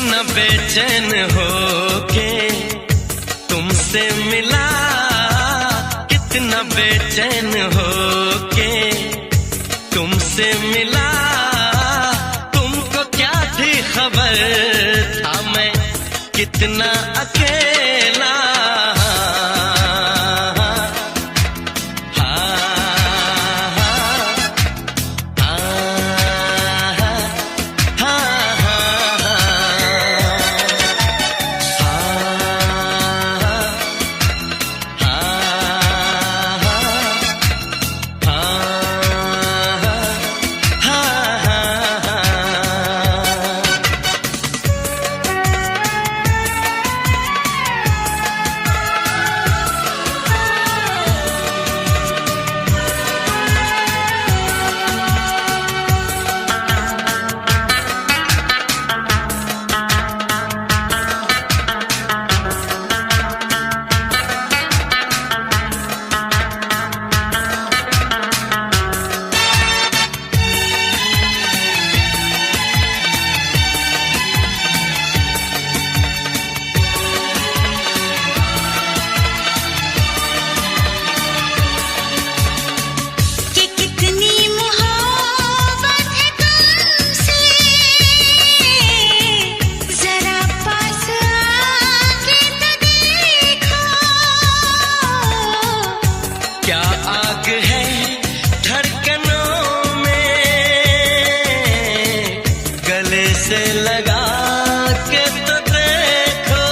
कितना बेचैन हो के तुमसे मिला, कितना बेचैन हो के तुमसे मिला। तुमको क्या थी खबर था मैं कितना अकेला। से लगा के तो देखो,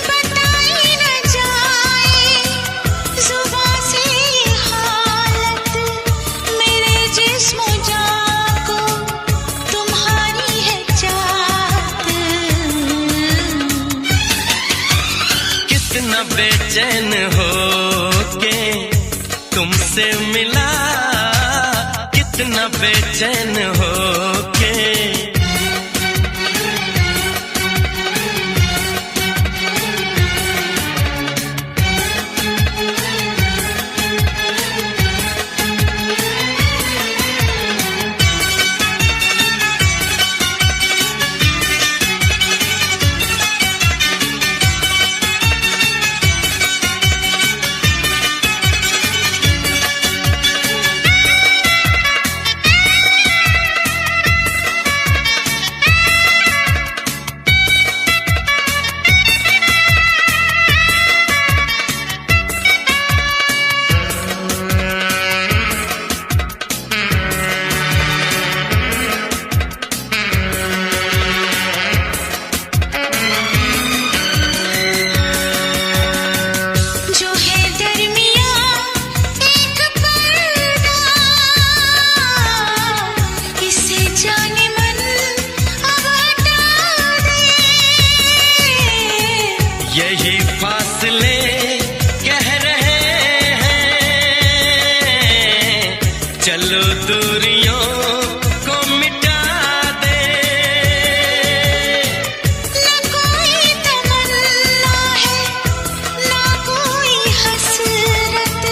बताई न जाए जुबां से ये हालत, मेरे जिस्म जान को तुम्हारी है चाहत। कितना बेचैन हो के तुमसे मिला, कितना बेचैन हो के। यही फासले कह रहे हैं, चलो दूरियों को मिटा दे। ना कोई तमन्ना है ना कोई हसरत,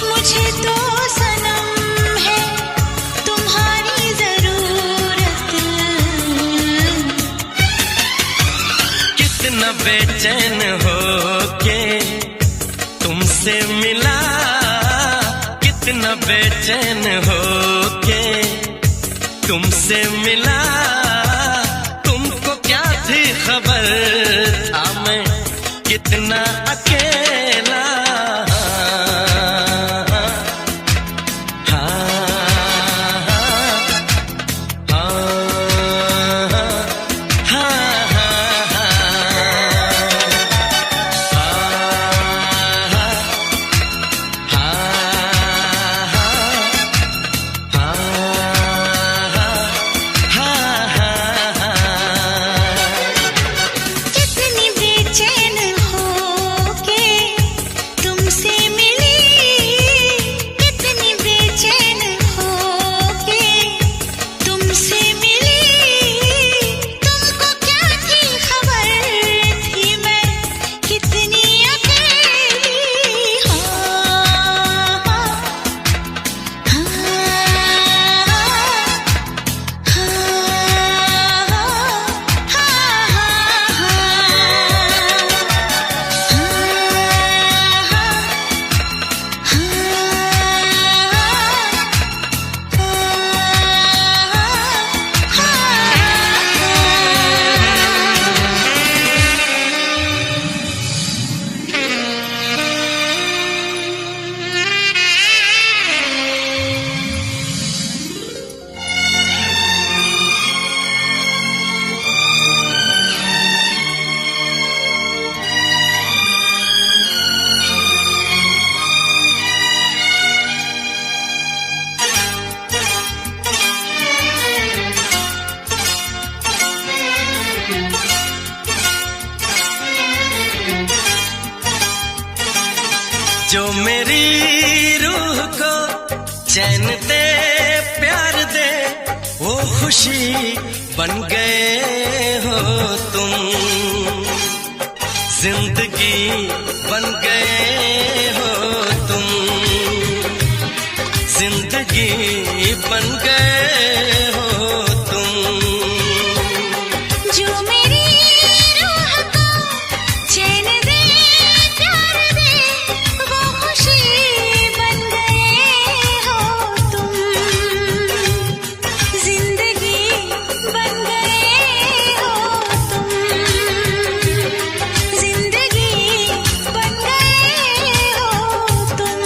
मुझे तो सनम है तुम्हारी जरूरत। कितना बेचैन हो के तुमसे मिला, कितना बेचैन हो के तुमसे मिला। तुमको क्या थी खबर था मैं कितना अकेला। कितनी बेचैन हो के जो मेरी रूह को चैन दे प्यार दे वो खुशी बन गए हो तुम, जिंदगी बन गए हो तुम, जिंदगी बन गए हो तुम। जो मेरी रूह को चैन दे प्यार दे वो खुशी बन गए हो तुम, जिंदगी बन गए हो तुम, जिंदगी बन गए हो तुम।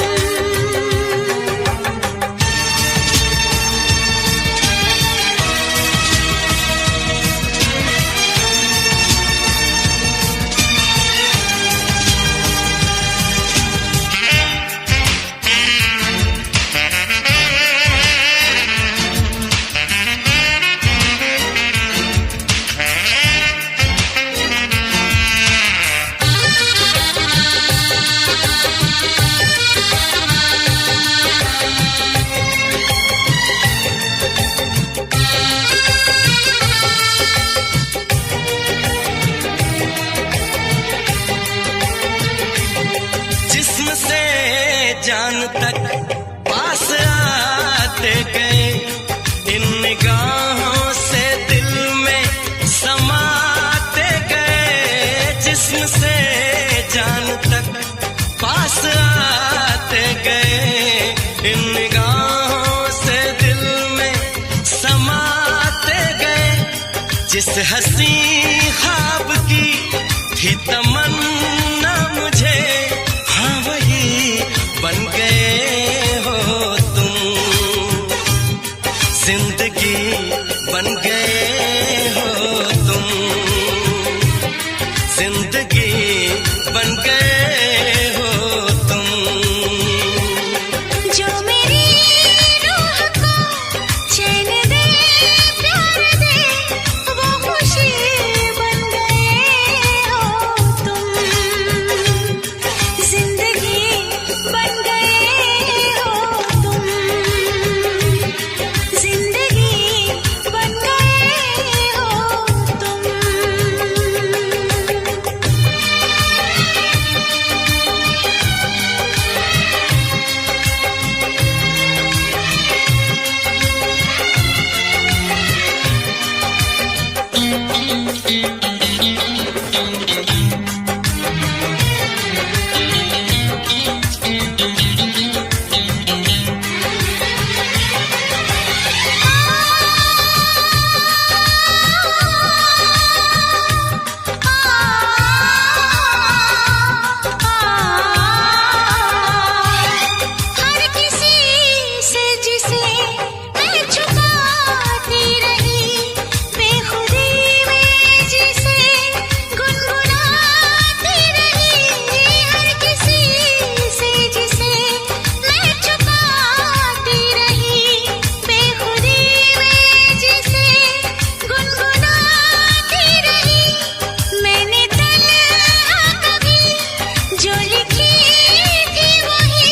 जिस्म से जान तक पास आते गए, इन निगाहों से दिल में समाते गए। जिस्म से जान तक पास आते गए, इन निगाहों से दिल में समाते गए। जिस हंसी ख्वाब की थी तमन्ना मुझे, हाँ वही बन गए हो तुम, जिंदगी बन गए हो तुम, जिंदगी बन गए हो तुम। जो मेरी रूह को चैन दे प्यार दे वो खुशी बन गए हो तुम, जिंदगी बन गए हो तुम, जिंदगी बन गए हो तुम। हर किसी से जिसे मैं छुपाती रही, बेखुदी में जिसे गुनगुनाती रही। हर किसी से जिसे मैं छुपाती रही, बेखुदी में जिसे गुनगुनाती रही। मैंने तन्हा कभी जो लिखी थी वही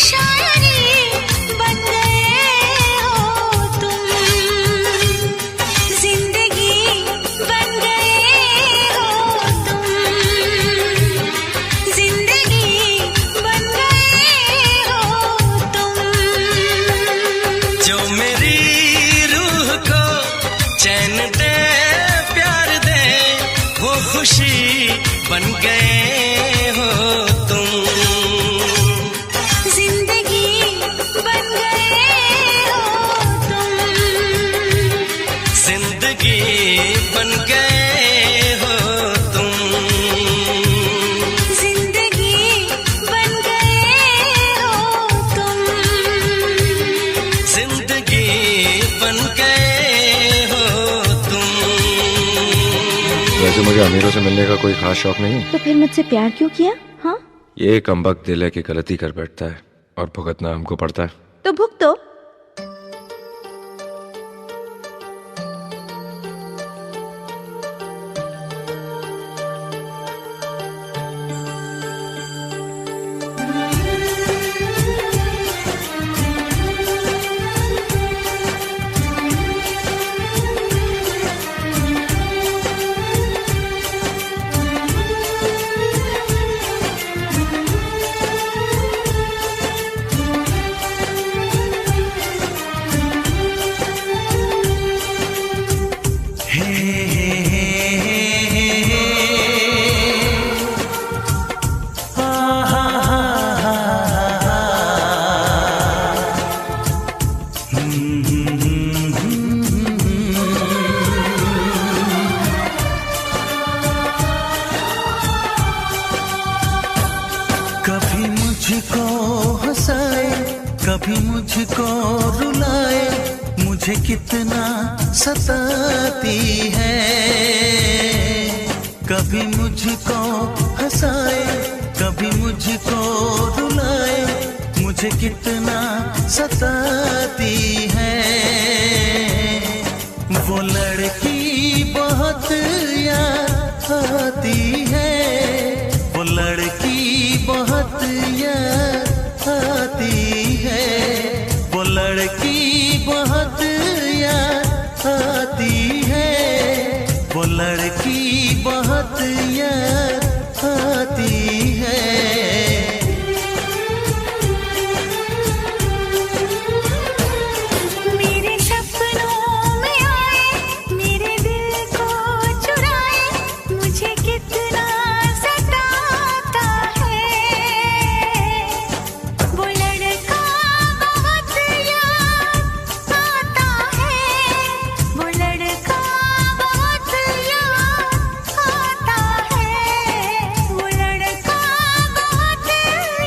शायरी बन गए हो तुम, जिंदगी बन गए हो तुम, जिंदगी बन गए हो तुम। जो मेरी रूह को चैन दे प्यार दे वो खुशी बन गए हो तुम, जिंदगी बन गए हो तुम, जिंदगी बन गए हो तुम, जिंदगी बन गए हो तुम। जिंदगी बन गए हो तुम। वैसे मुझे अमीरों से मिलने का कोई खास शौक नहीं। तो फिर मुझसे प्यार क्यों किया? हाँ, ये कमबख्त दिल है कि गलती कर बैठता है और भुगतना हमको पड़ता है। तो भुगतो। कितना सताती है। कभी मुझको हंसाए, कभी मुझको रुलाए, मुझे कितना सताती है। वो लड़की बहुत याद आती है, वो लड़की बहुत याद आती है, वो लड़की बहुत याद आती है, वो लड़की बहुत याद आती है। मेरे सपनों में आए, मेरे दिल को चुराए, मुझे कितना सताता है। वो लड़का बहुत याद आता है, वो लड़का बहुत याद आता है, वो लड़का बहुत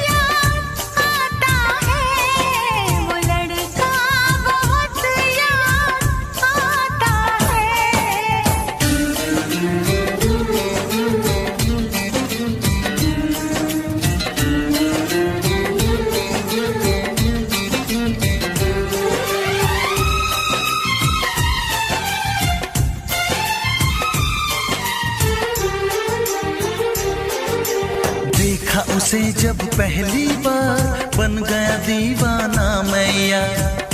याद आता है, वो लड़का बहुत याद आता देखा उसे जब पहली बार, बन गया दीवाना मैया,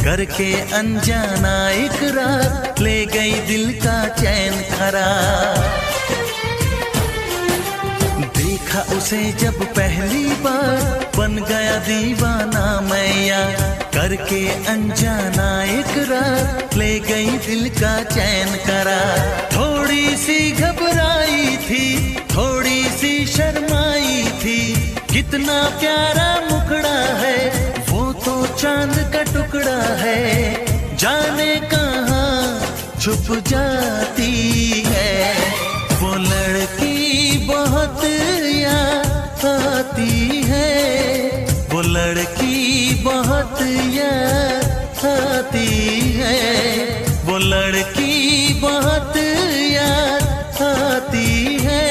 करके अनजाना इकरार, ले गई दिल का चैन करार। देखा उसे जब पहली बार, बन गया दीवाना मैया, करके अनजाना इकरार, ले गई दिल का चैन करार। थोड़ी सी घबराई थी, थोड़ी सी शर्माई थी, कितना प्यारा मुखड़ा है, वो तो चांद का टुकड़ा है, जाने कहाँ छुप जाती है। वो लड़की बहुत याद आती है, वो लड़की बहुत याद आती है, वो लड़की बहुत याद आती है,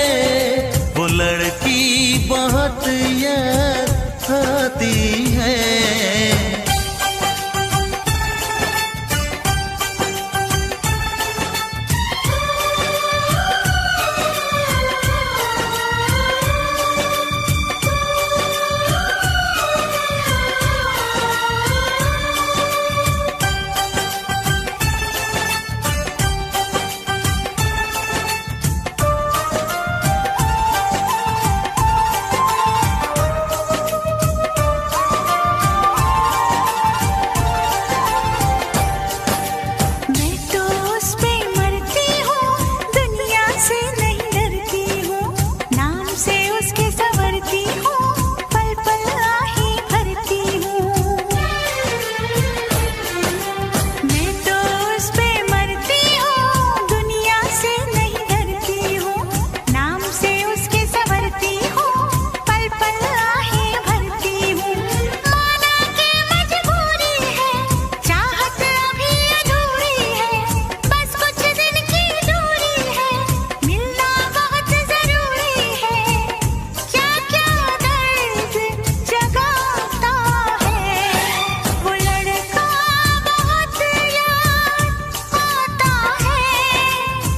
वो लड़की बहुत याद आती है। मैं तो उस पे मरती हूँ, दुनिया से नहीं डरती हूँ, नाम से उसके संवरती हूँ, पल पल आही भरती हूँ। मैं तो उस पे मरती हूँ, दुनिया से नहीं डरती हूँ, नाम से उसके संवरती हूँ, पल पल आही भरती हूँ। माना के मजबूरी है, चाहत अभी अधूरी है, बस कुछ दिन की दूरी है, मिलना बहुत जरूरी है, क्या क्या दर्द जगाता है। वो लड़का बहुत याद आता है,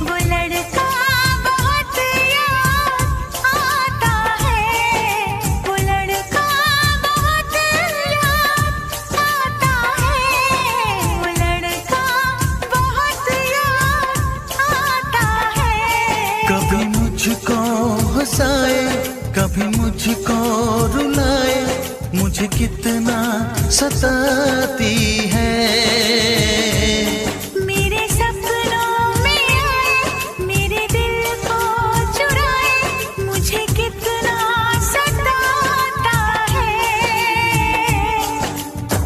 वो लड़का बहुत याद आता है, वो लड़का बहुत याद आता है, वो लड़का बहुत याद आता है। कभी मुझको हंसाए, कभी मुझको रुलाए, मुझे कितना सताती है। मेरे सपनों में आए, मेरे दिल को चुराए, मुझे कितना सताता है।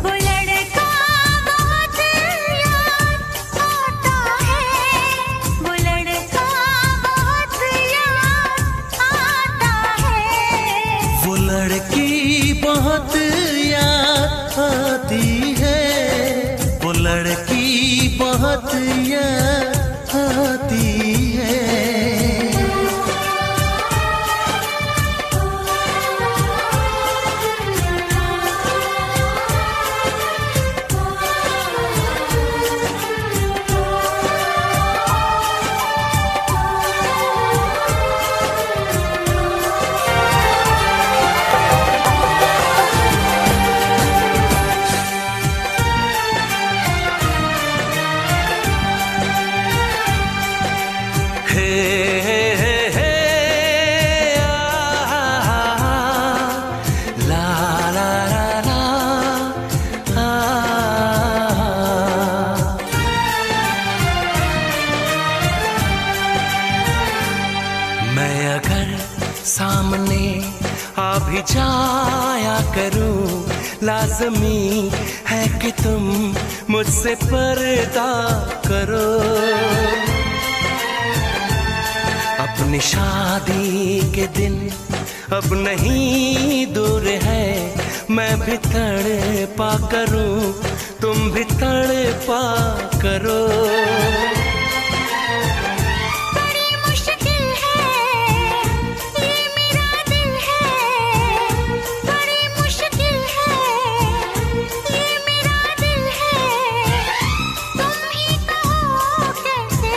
वो लड़का बहुत याद आता है, वो लड़का बहुत याद आता है, वो लड़की बहुत याद आती है, सामने आ भी जाया करूं, लाज़मी है कि तुम मुझसे पर्दा करो। अपनी शादी के दिन अब नहीं दूर है, मैं भी तड़पा करूं, तुम भी तड़पा करो। बड़ी मुश्किल है ये मेरा दिल है, बड़ी मुश्किल है ये मेरा दिल है। तुम ही कहो कैसे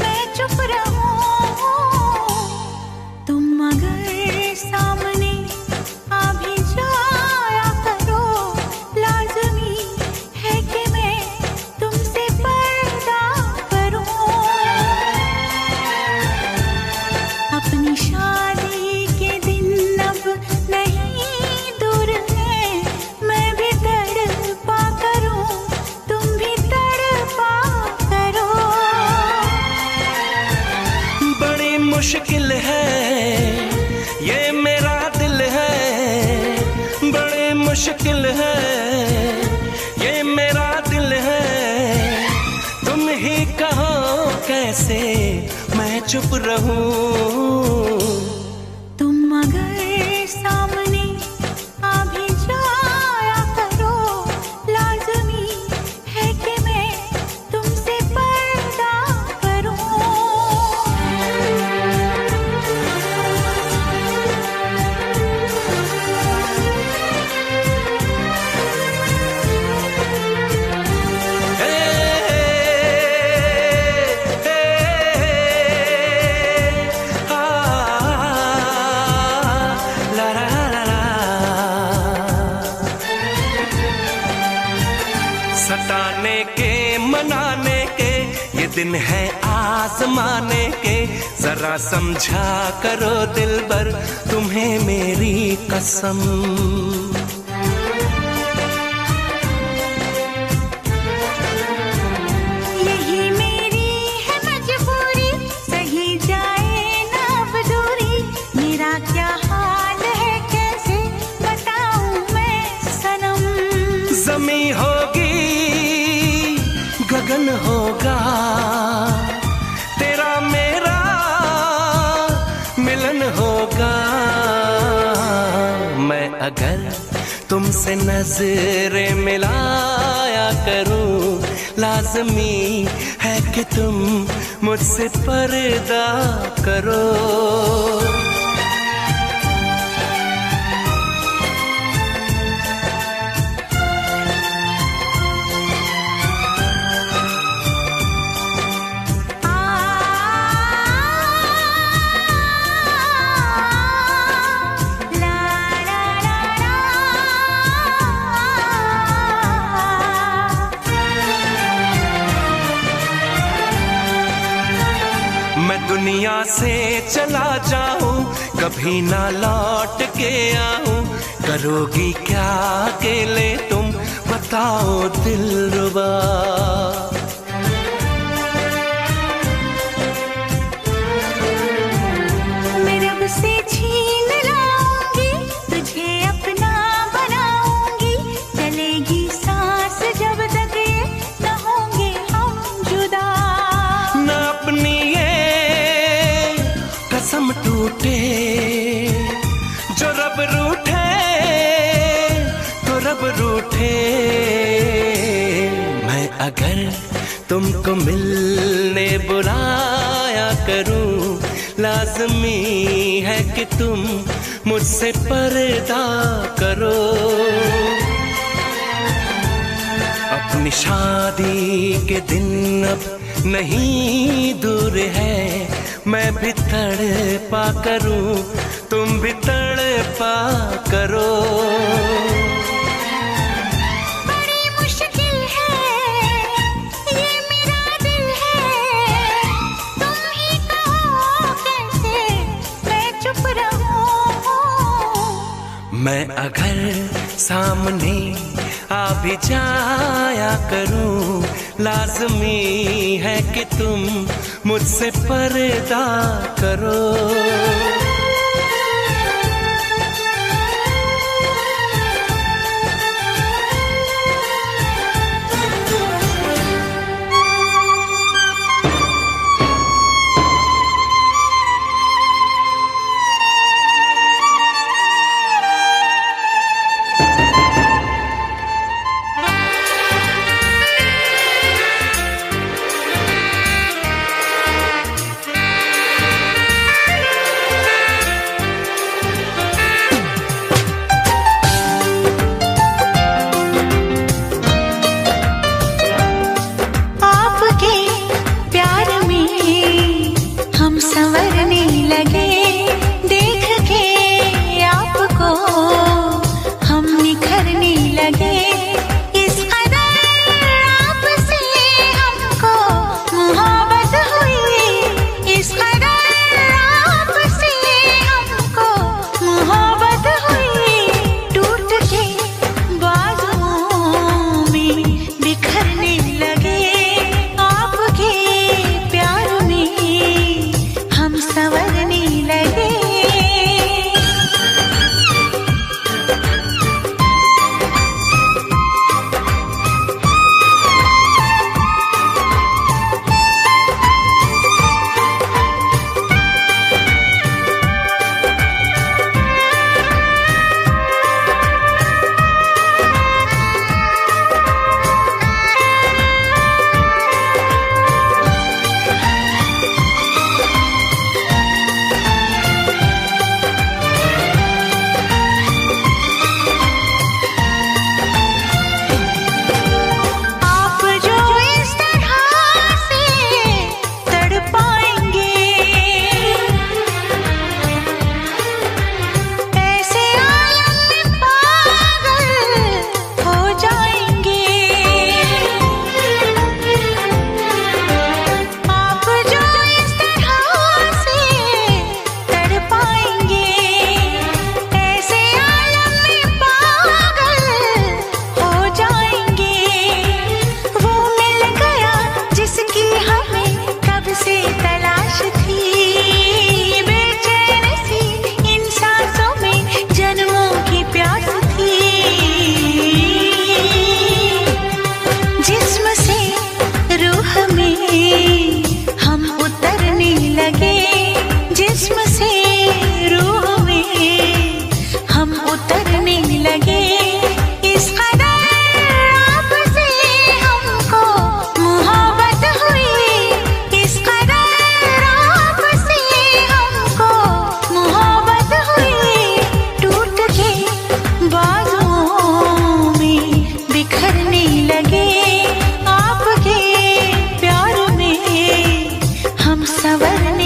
मैं चुप रहूं, तुम अगर सामने आ भी जाया करो, लाज़मी है कि मैं तुमसे पर्दा करूं। अपनी शादी के दिन अब नहीं दूर है, मैं भी तड़पा करूं, तुम भी तड़पा करो। बड़ी मुश्किल है ये मेरा दिल है, बड़ी मुश्किल है ये मेरा दिल है। तुम ही कहो कैसे मैं चुप रहूं, तुम अगर सामने आ भी जाया करो, लाज़मी है कि मैं तुमसे पर्दा करूं। सताने के मनाने के ये दिन है आजमाने के, जरा समझा करो दिलबर तुम्हें मेरी कसम। यही मेरी है मजबूरी, सही जाए ना अब दूरी, मेरा क्या हाल है कैसे बताऊं मैं सनम। ज़मीं होगी गगन होगा, तेरा मेरा मिलन होगा। मैं अगर तुमसे नजरें मिलाया करूं, लाज़मी है कि तुम मुझसे पर्दा करो। मैं दुनिया से चला जाऊं, कभी ना लौट के आऊं, करोगी क्या अकेले तुम बताओ दिलरुबा। मैं रब से छीन लाऊंगी, तुझे अपना बनाऊंगी, चलेगी सांस जब तक ये न होंगे हम जुदा। न अपनी ये कसम टूटे, जो रब रूठे तो रब रूठे। मैं अगर तुमको मिलने बुलाया करूं, लाज़मी है कि तुम मुझसे पर्दा करो। अपनी शादी के दिन अब नहीं दूर है, मैं भी तड़पा करूं, तुम भी तड़पा करो। बड़ी मुश्किल है ये मेरा दिल है, तुम ही कहो कैसे मैं चुप रहूं। मैं अगर सामने आ भी जाया करूं, लाज़मी है कि तुम मुझसे पर्दा करो। संवरने लगे देख के आपको, हम निखरने लगे इस कदर आपसे हमको मोहब्बत हुई, इस कदर आपसे हमको मोहब्बत हुई। टूट के बाजुओं में बिखरने लगे आपके प्यार में, हम संवरने लगे। आप जो इस तरह से तड़पाएंगे, ऐसे आलम में पागल हो जाएंगे। आप जो इस तरह से तड़पाएंगे, ऐसे आलम में पागल हो जाएंगे। वो मिल गया जिसकी हमें कब से तलाश थी, बेचैन सी इन सांसों में जन्मों की प्यास थी। जिस्म से रूह में हम उतरने लगे, जिस्म से रूह में हम उतरने लगे। इस कदर आपसे हमको मोहब्बत हुई, इस कदर आपसे हमको मोहब्बत हुई। टूट के बाजुओं में बिखरने लगे आपके प्यार में, हम संवरने